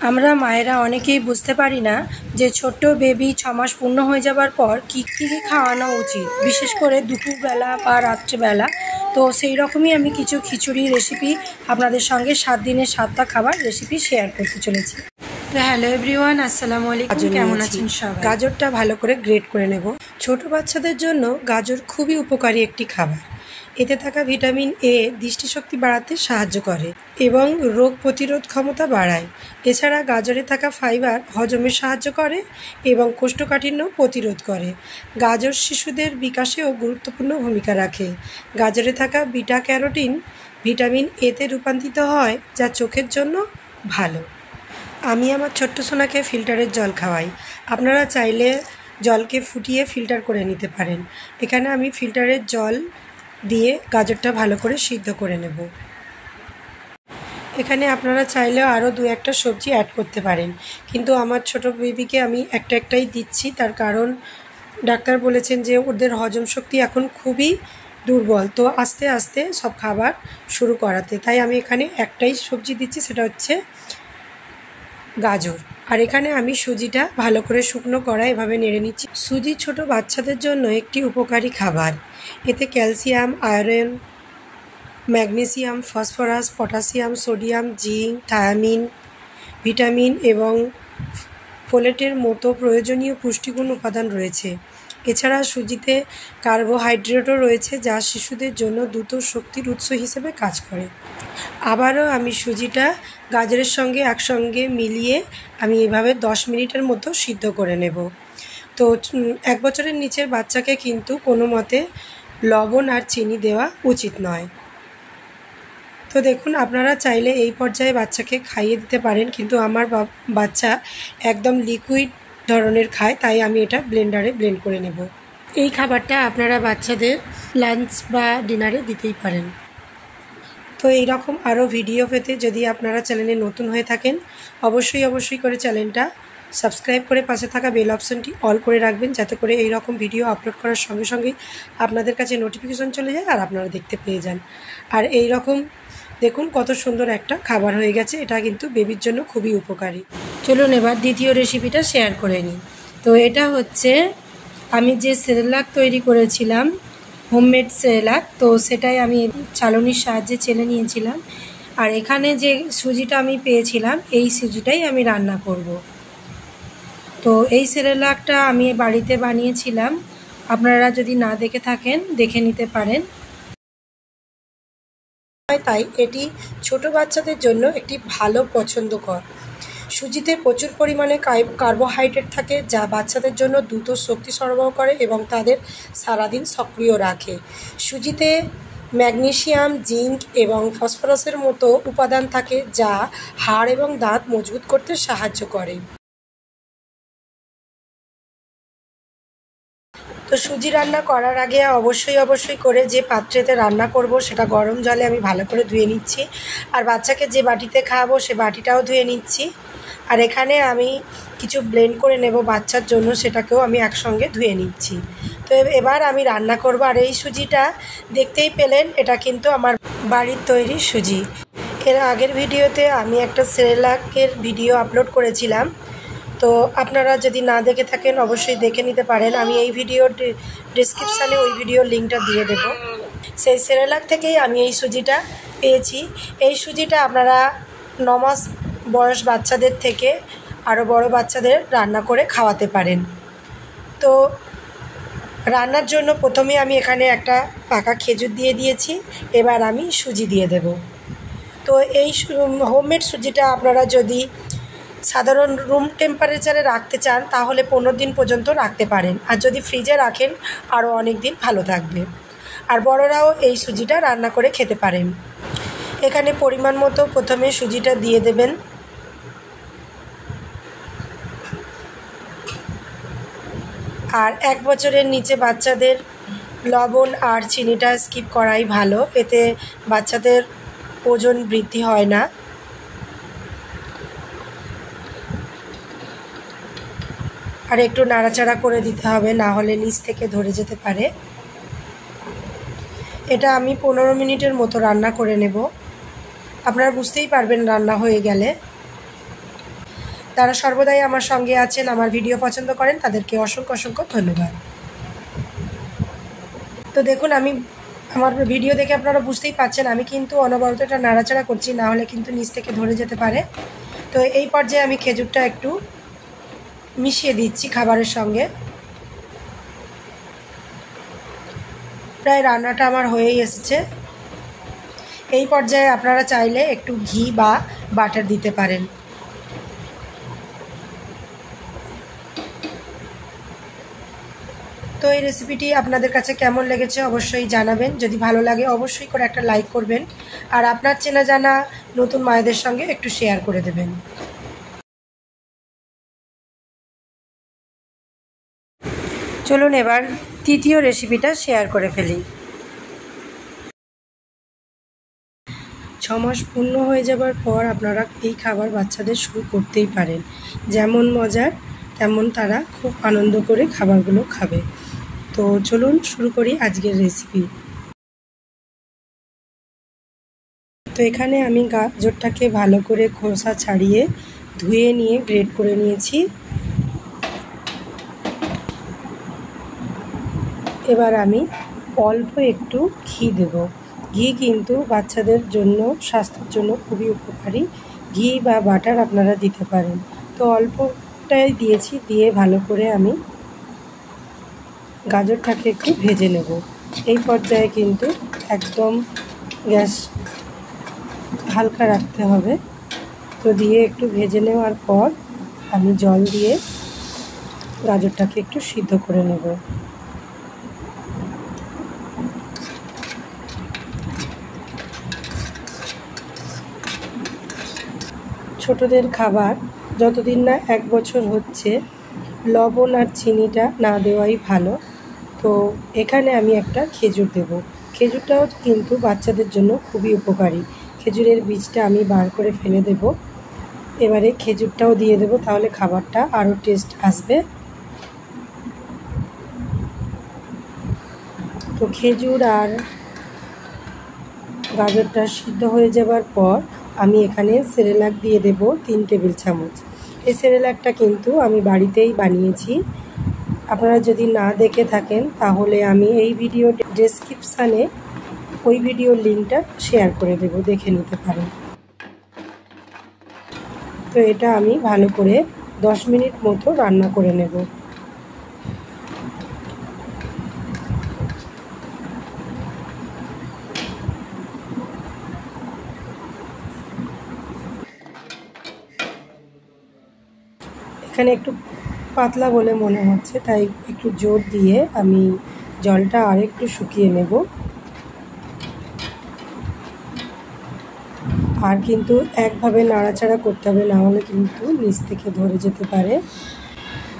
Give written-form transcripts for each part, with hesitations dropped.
আমরা মায়েরা অনেকেই বুঝতে পারি না যে ছোট্ট বেবি 6 মাস পূর্ণ হয়ে যাবার পর কী খাওয়ানো উচিত, বিশেষ করে দুপুরবেলা বা রাত্রেবেলা। তো সেই রকমই আমি কিছু খিচুড়ি রেসিপি আপনাদের সঙ্গে 7 দিনের 7টা খাবার রেসিপি শেয়ার করতে চলেছি। তো হ্যালো এভরিওয়ান, আসসালামু আলাইকুম, কেমন আছেন সবাই? গাজরটা ভালো করে গ্রেট করে নেব। ছোট বাচ্চাদের জন্য গাজর খুবই উপকারী একটি খাবার। এতে থাকা ভিটামিন এ দৃষ্টিশক্তি বাড়াতে সাহায্য করে এবং রোগ প্রতিরোধ ক্ষমতা বাড়ায়। এছাড়া গাজরে থাকা ফাইবার হজমে সাহায্য করে এবং কোষ্ঠকাঠিন্য প্রতিরোধ করে। গাজর শিশুদের বিকাশেও গুরুত্বপূর্ণ ভূমিকা রাখে। গাজরে থাকা বিটা ক্যারোটিন ভিটামিন এতে রূপান্তরিত হয়, যা চোখের জন্য ভালো। আমি আমার ছোট্ট সোনাকে ফিল্টারের জল খাওয়াই। আপনারা চাইলে জলকে ফুটিয়ে ফিল্টার করে নিতে পারেন। এখানে আমি ফিল্টারের জল দিয়ে গাজরটা ভালো করে সিদ্ধ করে নেব। এখানে আপনারা চাইলেও আরও 2-1টা সবজি অ্যাড করতে পারেন, কিন্তু আমার ছোট বেবিকে আমি একটাই দিচ্ছি। তার কারণ ডাক্তার বলেছেন যে ওদের হজম শক্তি এখন খুবই দুর্বল, তো আস্তে আস্তে সব খাবার শুরু করাতে। তাই আমি এখানে একটাই সবজি দিচ্ছি, সেটা হচ্ছে গাজর। আর এখানে আমি সুজিটা ভালো করে শুকনো কড়াই এভাবে নেড়ে নিচ্ছি। সুজি ছোট বাচ্চাদের জন্য একটি উপকারী খাবার। এতে calcium, iron, magnesium, phosphorus, potassium, sodium, zinc, thymine, vitamin এবং ফোলেটের মতো প্রয়োজনীয় পুষ্টিগুণ উপাদান রয়েছে। এছাড়া সুজিতে কার্বোহাইড্রেটও রয়েছে, যা শিশুদের জন্য দ্রুত শক্তির উৎস হিসেবে কাজ করে। আবারও আমি সুজিটা গাজরের সঙ্গে একসঙ্গে মিলিয়ে আমি এভাবে 10 মিনিটের মতো সিদ্ধ করে নেব। তো 1 বছরের নিচের বাচ্চাকে কিন্তু কোনো মতে লবণ আর চিনি দেওয়া উচিত নয়। তো দেখুন, আপনারা চাইলে এই পর্যায়ে বাচ্চাকে খাইয়ে দিতে পারেন, কিন্তু আমার বাচ্চা একদম লিকুইড ধরনের খায়, তাই আমি এটা ব্লেন্ডারে ব্লেন্ড করে নেব। এই খাবারটা আপনারা বাচ্চাদের লাঞ্চ বা ডিনারে দিতেই পারেন। তো এই রকম আরও ভিডিও পেতে যদি আপনারা চ্যানেলে নতুন হয়ে থাকেন, অবশ্যই করে চ্যানেলটা সাবস্ক্রাইব করে পাশে থাকা বেল অপশনটি অল করে রাখবেন, যাতে করে এই রকম ভিডিও আপলোড করার সঙ্গে সঙ্গেই আপনাদের কাছে নোটিফিকেশন চলে যায় আর আপনারা দেখতে পেয়ে যান। আর এই রকম দেখুন কত সুন্দর একটা খাবার হয়ে গেছে। এটা কিন্তু বেবির জন্য খুবই উপকারী। চলুন এবার দ্বিতীয় রেসিপিটা শেয়ার করে নিই। তো এটা হচ্ছে আমি যে সেরেলাক তৈরি করেছিলাম, হোমমেড সেরেলাক, তো সেটাই আমি চালনির সাহায্যে চেলে নিয়েছিলাম। আর এখানে যে সুজিটা আমি পেয়েছিলাম, এই সুজিটাই আমি রান্না করব। তো এই সেরেলাকটা আমি বাড়িতে বানিয়েছিলাম। আপনারা যদি না দেখে থাকেন দেখে নিতে পারেন। তাই এটি ছোট বাচ্চাদের জন্য একটি ভালো পছন্দকর। সুজিতে প্রচুর পরিমাণে কার্বোহাইড্রেট থাকে, যা বাচ্চাদের জন্য দ্রুত শক্তি সরবরাহ করে এবং তাদের সারাদিন সক্রিয় রাখে। সুজিতে ম্যাগনেসিয়াম, জিঙ্ক এবং ফসফরাসের মতো উপাদান থাকে, যা হাড় এবং দাঁত মজবুত করতে সাহায্য করে। তো সুজি রান্না করার আগে অবশ্যই করে যে পাত্রেতে রান্না করব সেটা গরম জলে আমি ভালো করে ধুয়ে নিচ্ছি। আর বাচ্চাকে যে বাটিতে খাওয়াবো সে বাটিটাও ধুয়ে নিচ্ছি। আর এখানে আমি কিছু ব্লেন্ড করে নেব বাচ্চার জন্য, সেটাকেও আমি একসঙ্গে ধুয়ে নিচ্ছি। তো এবার আমি রান্না করব। আর এই সুজিটা দেখতেই পেলেন, এটা কিন্তু আমার বাড়ির তৈরি সুজি। এর আগের ভিডিওতে আমি একটা সেরেলাকের ভিডিও আপলোড করেছিলাম, তো আপনারা যদি না দেখে থাকেন অবশ্যই দেখে নিতে পারেন। আমি এই ভিডিওর ডিসক্রিপশানে ওই ভিডিওর লিঙ্কটা দিয়ে দেব। সেই সেরেলাক থেকেই আমি এই সুজিটা পেয়েছি। এই সুজিটা আপনারা 9 মাস বয়স বাচ্চাদের থেকে আরও বড় বাচ্চাদের রান্না করে খাওয়াতে পারেন। তো রান্নার জন্য প্রথমে আমি এখানে একটা পাকা খেজুর দিয়ে দিয়েছি। এবার আমি সুজি দিয়ে দেব। তো এই হোমমেড সুজিটা আপনারা যদি সাধারণ রুম টেম্পারেচারে রাখতে চান তাহলে 15 দিন পর্যন্ত রাখতে পারেন, আর যদি ফ্রিজে রাখেন আরও অনেক দিন ভালো থাকবে। আর বড়রাও এই সুজিটা রান্না করে খেতে পারেন। এখানে পরিমাণ মতো প্রথমে সুজিটা দিয়ে দেবেন। আর 1 বছরের নিচে বাচ্চাদের লবণ আর চিনিটা স্কিপ করাই ভালো, এতে বাচ্চাদের ওজন বৃদ্ধি হয় না। আর একটু নাড়াচাড়া করে দিতে হবে, না হলে নিচ থেকে ধরে যেতে পারে। এটা আমি 15 মিনিটের মতো রান্না করে নেব। আপনারা বুঝতেই পারবেন রান্না হয়ে গেলে। তারা সর্বদাই আমার সঙ্গে আছেন, আমার ভিডিও পছন্দ করেন, তাদেরকে অসংখ্য অসংখ্য ধন্যবাদ। তো দেখুন, আমার ভিডিও দেখে আপনারা বুঝতেই পারছেন আমি কিন্তু অনবরত এটা নাড়াচাড়া করছি, না হলে কিন্তু নিচ থেকে ধরে যেতে পারে। তো এই পর্যায়ে আমি খেজুরটা একটু মিশিয়ে দিচ্ছি খাবারের সঙ্গে। প্রায় রান্নাটা আমার হয়েই এসেছে। এই পর্যায়ে আপনারা চাইলে একটু ঘি বা বাটার দিতে পারেন। তো এই রেসিপিটি আপনাদের কাছে কেমন লেগেছে অবশ্যই জানাবেন। যদি ভালো লাগে অবশ্যই করে একটা লাইক করবেন, আর আপনার চেনা জানা নতুন মায়েদের সঙ্গে একটু শেয়ার করে দেবেন। চলুন এবার তৃতীয় রেসিপিটা শেয়ার করে ফেলি। 6 মাস পূর্ণ হয়ে যাবার পর আপনারা এই খাবার বাচ্চাদের শুরু করতেই পারেন। যেমন মজার তেমন তারা খুব আনন্দ করে খাবারগুলো খাবে। তো চলুন শুরু করি আজকের রেসিপি। তো এখানে আমি গাজরটাকে ভালো করে খোসা ছাড়িয়ে ধুয়ে নিয়ে গ্রেট করে নিয়েছি। এবার আমি অল্প একটু ঘি দেব। ঘি কিন্তু বাচ্চাদের জন্য, স্বাস্থ্যের জন্য খুবই উপকারী। ঘি বা বাটার আপনারা দিতে পারেন। তো অল্পটাই দিয়েছি, দিয়ে ভালো করে আমি গাজরটাকে একটু ভেজে নেব। এই পর্যায়ে কিন্তু একদম গ্যাস হালকা রাখতে হবে। তো দিয়ে একটু ভেজে নেওয়ার পর আমি জল দিয়ে গাজরটাকে একটু সিদ্ধ করে নেব। ছোটদের খাবার যতদিন না 1 বছর হচ্ছে লবণ আর চিনিটা না দেওয়াই ভালো। তো এখানে আমি একটা খেজুর দেব। খেজুরটাও কিন্তু বাচ্চাদের জন্য খুবই উপকারী। খেজুরের বীজটা আমি বার করে ফেলে দেব। এবারে খেজুরটাও দিয়ে দেব, তাহলে খাবারটা আরও টেস্ট আসবে। তো খেজুর আর গাজরটা সিদ্ধ হয়ে যাবার পর আমি এখানে সেরেলাক দিয়ে দেব 3 টেবিল চামচ। এই সেরেলাকটা কিন্তু আমি বাড়িতেই বানিয়েছি। আপনারা যদি না দেখে থাকেন তাহলে আমি এই ভিডিও ডেসক্রিপশানে ওই ভিডিওর লিঙ্কটা শেয়ার করে দেব, দেখে নিতে পারেন। তো এটা আমি ভালো করে 10 মিনিট মতো রান্না করে নেব। এখানে একটু পাতলা বলে মনে হচ্ছে, তাই একটু জোর দিয়ে আমি জলটা আরেকটু শুকিয়ে নেব। আর কিন্তু একভাবে নাড়াচাড়া করতে হবে, না হলে কিন্তু নিচ থেকে ধরে যেতে পারে।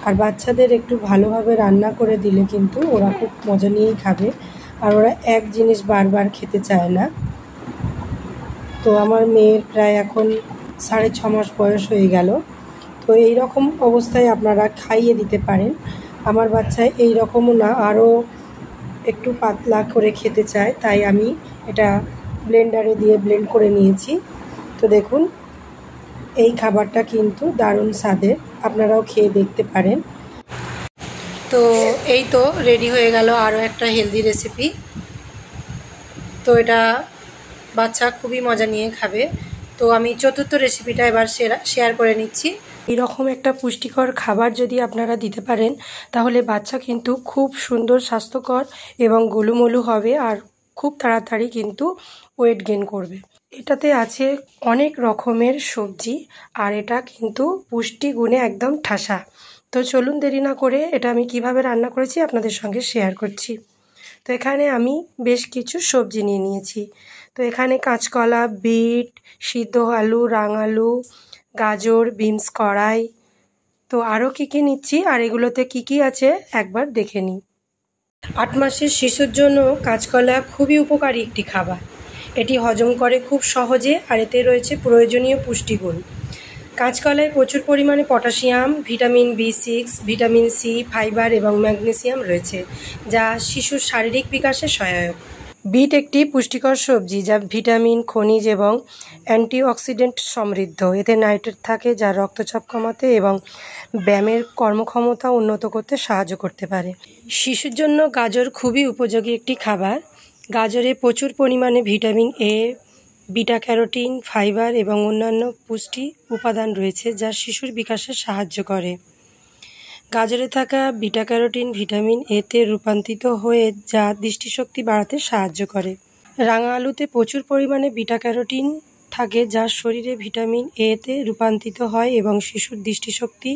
আর বাচ্চাদের একটু ভালোভাবে রান্না করে দিলে কিন্তু ওরা খুব মজা নিয়েই খাবে, আর ওরা এক জিনিস বারবার খেতে চায় না। তো আমার মেয়ের প্রায় এখন 6.5 মাস বয়স হয়ে গেল। তো এই রকম অবস্থায় আপনারা খাইয়ে দিতে পারেন। আমার বাচ্চা এই রকমও না, আরও একটু পাতলা করে খেতে চায়, তাই আমি এটা ব্লেন্ডারে দিয়ে ব্লেন্ড করে নিয়েছি। তো দেখুন এই খাবারটা কিন্তু দারুণ স্বাদের, আপনারাও খেয়ে দেখতে পারেন। তো এই তো রেডি হয়ে গেল আরও একটা হেলদি রেসিপি। তো এটা বাচ্চা খুবই মজা নিয়ে খাবে। তো আমি চতুর্থ রেসিপিটা এবার শেয়ার করে নিচ্ছি। এরকম একটা পুষ্টিকর খাবার যদি আপনারা দিতে পারেন তাহলে বাচ্চা কিন্তু খুব সুন্দর, স্বাস্থ্যকর এবং গোলুমলু হবে, আর খুব তাড়াতাড়ি কিন্তু ওয়েট গেইন করবে। এটাতে আছে অনেক রকমের সবজি, আর এটা কিন্তু পুষ্টিগুণে একদম ঠাসা। তো চলুন দেরি না করে এটা আমি কিভাবে রান্না করেছি আপনাদের সঙ্গে শেয়ার করছি। তো এখানে আমি বেশ কিছু সবজি নিয়ে নিয়েছি। তো এখানে কাঁচকলা, বিট, সিদ্ধ আলু, রাঙালু, গাজর, বিনস কড়াই, তো আরও কী নিচ্ছি আর এগুলোতে কি আছে একবার দেখে নিই। 8 মাসের শিশুর জন্য কাঁচকলা খুবই উপকারী একটি খাবার। এটি হজম করে খুব সহজে, আর এতে রয়েছে প্রয়োজনীয় পুষ্টিগুণ। কাঁচকলায় প্রচুর পরিমাণে potassium, vitamin B6, vitamin C, fibre এবং ম্যাগনেসিয়াম রয়েছে, যা শিশুর শারীরিক বিকাশে সহায়ক। বিট একটি পুষ্টিকর সবজি যা ভিটামিন, খনিজ এবং অ্যান্টিঅক্সিডেন্ট সমৃদ্ধ। এতে নাইট্রেট থাকে যা রক্তচাপ কমাতে এবং ব্যায়ামের কর্মক্ষমতা উন্নত করতে সাহায্য করতে পারে। শিশুর জন্য গাজর খুবই উপযোগী একটি খাবার। গাজরে প্রচুর পরিমাণে vitamin A, beta carotene, fibre এবং অন্যান্য পুষ্টি উপাদান রয়েছে যা শিশুর বিকাশে সাহায্য করে। গাজরে থাকা বিটা ক্যারোটিন ভিটামিন এতে রূপান্তরিত হয়ে যা দৃষ্টিশক্তি বাড়াতে সাহায্য করে। রাঙা আলুতে প্রচুর পরিমাণে বিটা ক্যারোটিন থাকে যা শরীরে ভিটামিন এতে রূপান্তরিত হয় এবং শিশুর দৃষ্টিশক্তি,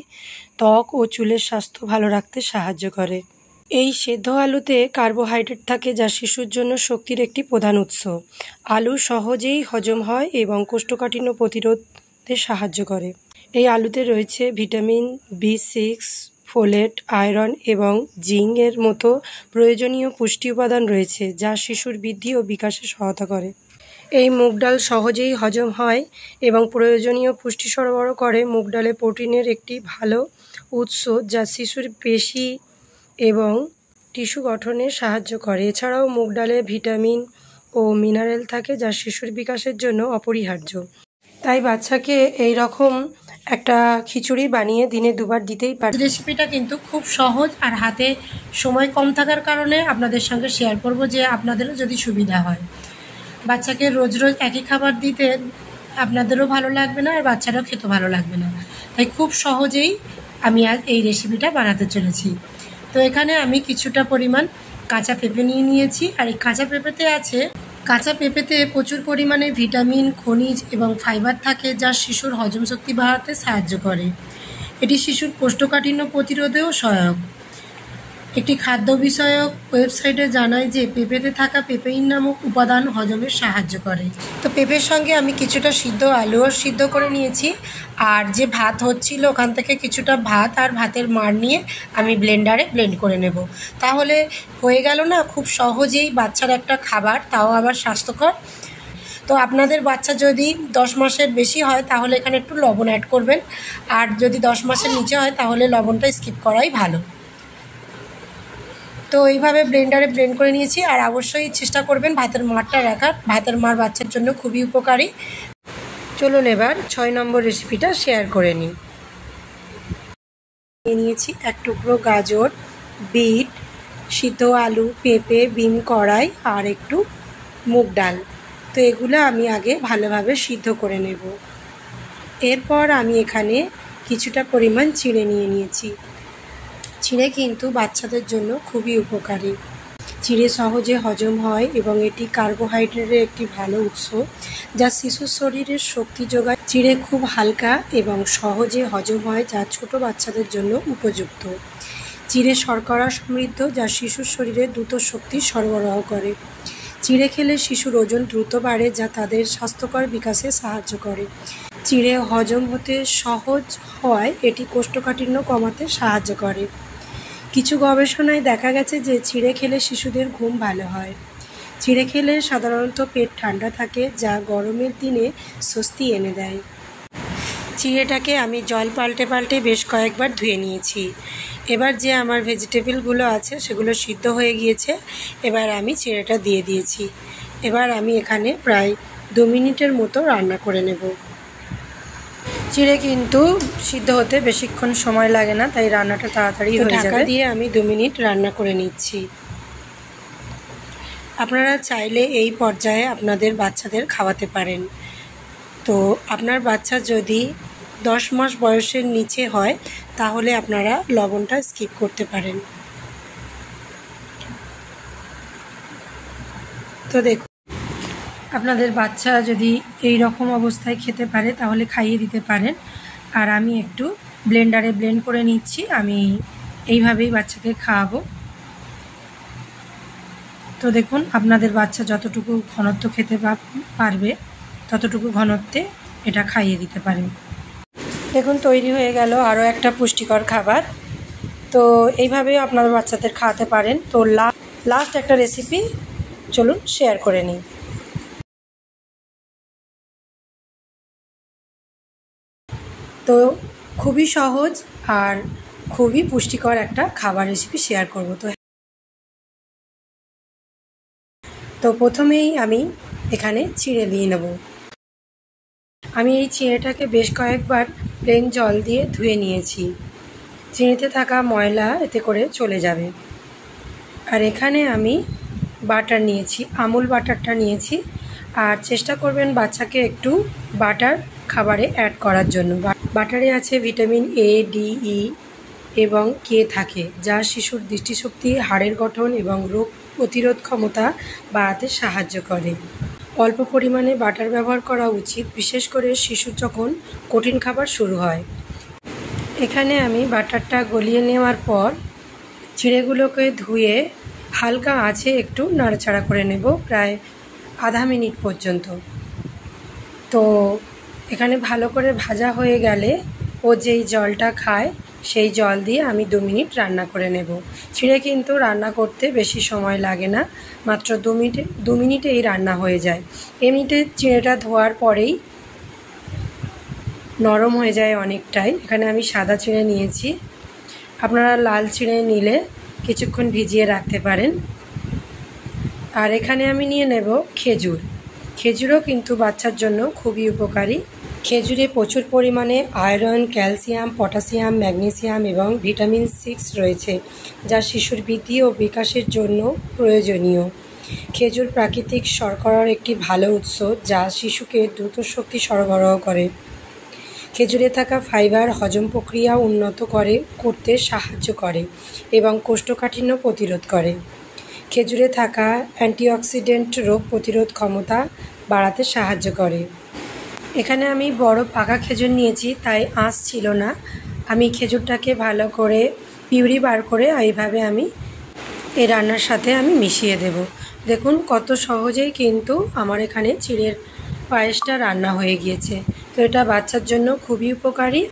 ত্বক ও চুলের স্বাস্থ্য ভালো রাখতে সাহায্য করে। এই সেদ্ধ আলুতে কার্বোহাইড্রেট থাকে যা শিশুর জন্য শক্তির একটি প্রধান উৎস। আলু সহজেই হজম হয় এবং কোষ্ঠকাঠিন্য প্রতিরোধে সাহায্য করে। এই আলুতে রয়েছে ভিটামিন B6, ফোলেট, আয়রন এবং জিঙ্ক-এর মতো প্রয়োজনীয় পুষ্টি উপাদান রয়েছে যা শিশুর বৃদ্ধি ও বিকাশে সহায়তা করে। এই মুগ ডাল সহজেই হজম হয় এবং প্রয়োজনীয় পুষ্টি সরবরাহ করে। মুগ ডালে প্রোটিনের একটি ভালো উৎস যা শিশুর পেশি এবং টিস্যু গঠনে সাহায্য করে। এছাড়াও মুগ ডালে ভিটামিন ও মিনারেল থাকে যা শিশুর বিকাশের জন্য অপরিহার্য। তাই বাচ্চাকে এই রকম একটা খিচুড়ি বানিয়ে দিনে 2 বার দিতেই পারে। রেসিপিটা কিন্তু খুব সহজ আর হাতে সময় কম থাকার কারণে আপনাদের সঙ্গে শেয়ার করব যে আপনাদেরও যদি সুবিধা হয়। বাচ্চাকে রোজ রোজ একই খাবার দিতে আপনাদেরও ভালো লাগবে না আর বাচ্চারাও খেতে ভালো লাগবে না। তাই খুব সহজেই আমি আজ এই রেসিপিটা বানাতে চলেছি। তো এখানে আমি কিছুটা পরিমাণ কাঁচা পেঁপে নিয়ে নিয়েছি আর এই কাঁচা পেঁপেতে প্রচুর পরিমাণে ভিটামিন, খনিজ এবং ফাইবার থাকে যা শিশুর হজম শক্তি বাড়াতে সাহায্য করে। এটি শিশুর কোষ্ঠকাঠিন্য প্রতিরোধেও সহায়ক। একটি খাদ্য বিষয়ক ওয়েবসাইটে জানায় যে পেঁপেতে থাকা পেপেইন নামক উপাদান হজমে সাহায্য করে। তো পেঁপের সঙ্গে আমি কিছুটা সিদ্ধ আলুও সিদ্ধ করে নিয়েছি আর যে ভাত হচ্ছিল ওখান থেকে কিছুটা ভাত আর ভাতের মাড় নিয়ে আমি ব্লেন্ডারে ব্লেন্ড করে নেব। তাহলে হয়ে গেল না খুব সহজেই বাচ্চার একটা খাবার, তাও আবার স্বাস্থ্যকর। তো আপনাদের বাচ্চা যদি 10 মাসের বেশি হয় তাহলে এখানে একটু লবণ অ্যাড করবেন, আর যদি 10 মাসের নিচে হয় তাহলে লবণটা স্কিপ করাই ভালো। তো এইভাবে ব্লেন্ডারে ব্লেন্ড করে নিয়েছি আর অবশ্যই চেষ্টা করবেন ভাতের মাড়টা রাখার। ভাতের মাড় বাচ্চার জন্য খুবই উপকারী। চলুন এবার 6 নম্বর রেসিপিটা শেয়ার করে নিই। নিয়েছি 1 টুকরো গাজর, বিট, সিদ্ধ আলু, পেঁপে, বিন কড়াই আর একটু মুগ ডাল। তো এগুলো আমি আগে ভালোভাবে সিদ্ধ করে নেব। এরপর আমি এখানে কিছুটা পরিমাণ চিড়ে নিয়েছি। চিড়ে কিন্তু বাচ্চাদের জন্য খুবই উপকারী। চিড়ে সহজে হজম হয় এবং এটি কার্বোহাইড্রেটের একটি ভালো উৎস যা শিশুর শরীরের শক্তি যোগায়। চিড়ে খুব হালকা এবং সহজে হজম হয় যা ছোট বাচ্চাদের জন্য উপযুক্ত। চিড়ে শর্করা সমৃদ্ধ যা শিশুর শরীরে দ্রুত শক্তি সরবরাহ করে। চিড়ে খেলে শিশুর ওজন দ্রুত বাড়ে যা তাদের স্বাস্থ্যকর বিকাশে সাহায্য করে। চিড়ে হজম হতে সহজ হওয়ায় এটি কোষ্ঠকাঠিন্য কমাতে সাহায্য করে। কিছু গবেষণায় দেখা গেছে যে চিড়ে খেলে শিশুদের ঘুম ভালো হয়। চিড়ে খেলে সাধারণত পেট ঠান্ডা থাকে যা গরমের দিনে স্বস্তি এনে দেয়। চিড়েটাকে আমি জল পাল্টে বেশ কয়েকবার ধুয়ে নিয়েছি। এবার যে আমার ভেজিটেবলগুলো আছে সেগুলো সিদ্ধ হয়ে গিয়েছে। এবার আমি চিড়েটা দিয়ে দিয়েছি। এবার আমি এখানে প্রায় 2 মিনিটের মতো রান্না করে নেব। চিড়ে কিন্তু সিদ্ধ হতে বেশিক্ষণ সময় লাগে না, তাই রান্নাটা তাড়াতাড়ি হয়ে যাবে। ঢাকা দিয়ে আমি 2 মিনিট রান্না করে নিচ্ছি। আপনারা চাইলে এই পর্যায়ে আপনাদের বাচ্চাদের খাওয়াতে পারেন। তো আপনার বাচ্চা যদি 10 মাস বয়সের নিচে হয় তাহলে আপনারা লবণটা স্কিপ করতে পারেন। তো দেখুন, আপনাদের বাচ্চা যদি এই রকম অবস্থায় খেতে পারে তাহলে খাইয়ে দিতে পারেন। আর আমি একটু ব্লেন্ডারে ব্লেন্ড করে নিচ্ছি। আমি এইভাবেই বাচ্চাকে খাওয়াবো। তো দেখুন, আপনাদের বাচ্চা যতটুকু ঘনত্ব খেতে পারবে ততটুকু ঘনত্বে এটা খাইয়ে দিতে পারেন। দেখুন, তৈরি হয়ে গেল আরও একটা পুষ্টিকর খাবার। তো এইভাবেই আপনাদের বাচ্চাদের খাওয়াতে পারেন। তো লাস্ট একটা রেসিপি চলুন শেয়ার করে নিই। তো খুবই সহজ আর খুবই পুষ্টিকর একটা খাবার রেসিপি শেয়ার করব। তো প্রথমেই আমি এখানে চিঁড়ে দিয়ে নেব। আমি এই চিঁড়েটাকে বেশ কয়েকবার প্লেন জল দিয়ে ধুয়ে নিয়েছি। চিঁড়েতে থাকা ময়লা এতে করে চলে যাবে। আর এখানে আমি বাটার নিয়েছি, আমুল বাটারটা নিয়েছি। আর চেষ্টা করবেন বাচ্চাকে একটু বাটার খাবারে অ্যাড করার জন্য। বাটারে আছে ভিটামিন এ, ডি, ই এবং কে থাকে, যা শিশুর দৃষ্টিশক্তি, হাড়ের গঠন এবং রোগ প্রতিরোধ ক্ষমতা বাড়াতে সাহায্য করে। অল্প পরিমাণে বাটার ব্যবহার করা উচিত, বিশেষ করে শিশুর যখন কঠিন খাবার শুরু হয়। এখানে আমি বাটারটা গলিয়ে নেওয়ার পর চিঁড়েগুলোকে ধুয়ে হালকা আঁচে একটু নাড়াচাড়া করে নেব প্রায় আধা মিনিট পর্যন্ত। তো এখানে ভালো করে ভাজা হয়ে গেলে ও যেই জলটা খায় সেই জল দিয়ে আমি 2 মিনিট রান্না করে নেব। চিঁড়ে কিন্তু রান্না করতে বেশি সময় লাগে না, মাত্র 2 মিনিটেই রান্না হয়ে যায়। এমনিতে চিঁড়েটা ধোয়ার পরেই নরম হয়ে যায় অনেকটাই। এখানে আমি সাদা চিঁড়ে নিয়েছি, আপনারা লাল চিঁড়ে নিলে কিছুক্ষণ ভিজিয়ে রাখতে পারেন। আর এখানে আমি নিয়ে নেব খেজুর। খেজুরও কিন্তু বাচ্চার জন্য খুবই উপকারী। খেজুরে প্রচুর পরিমাণে আয়রন, ক্যালসিয়াম, পটাশিয়াম, ম্যাগনেসিয়াম এবং ভিটামিন 6 রয়েছে, যা শিশুর বৃদ্ধি ও বিকাশের জন্য প্রয়োজনীয়। খেজুর প্রাকৃতিক শর্করার একটি ভালো উৎস, যা শিশুকে দ্রুত শক্তি সরবরাহ করে। খেজুরে থাকা ফাইবার হজম প্রক্রিয়া উন্নত করতে সাহায্য করে এবং কোষ্ঠকাঠিন্য প্রতিরোধ করে। খেজুরে থাকা অ্যান্টিঅক্সিডেন্ট রোগ প্রতিরোধ ক্ষমতা বাড়াতে সাহায্য করে। এখানে আমি বড় পাকা খেজুর নিয়েছি, তাই আঁশ ছিল না। আমি খেজুরটাকে ভালো করে পিউরি বার করে এইভাবে আমি এই রান্নার সাথে আমি মিশিয়ে দেব। দেখুন কত সহজেই কিন্তু আমার এখানে চিঁড়ের পায়েসটা রান্না হয়ে গিয়েছে। তো এটা বাচ্চার জন্য খুবই উপকারী।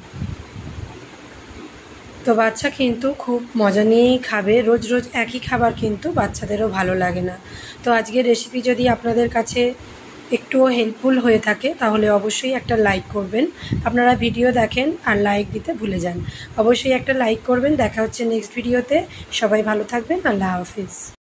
তো বাচ্চা কিন্তু খুব মজা নিয়েই খাবে। রোজ রোজ একই খাবার কিন্তু বাচ্চাদেরও ভালো লাগে না। তো আজকের রেসিপি যদি আপনাদের কাছে একটুও হেল্পফুল হয়ে থাকে তাহলে অবশ্যই একটা লাইক করবেন। আপনারা ভিডিও দেখেন আর লাইক দিতে ভুলে যান, অবশ্যই একটা লাইক করবেন। দেখা হচ্ছে নেক্সট ভিডিওতে। সবাই ভালো থাকবেন। আল্লাহ হাফিজ।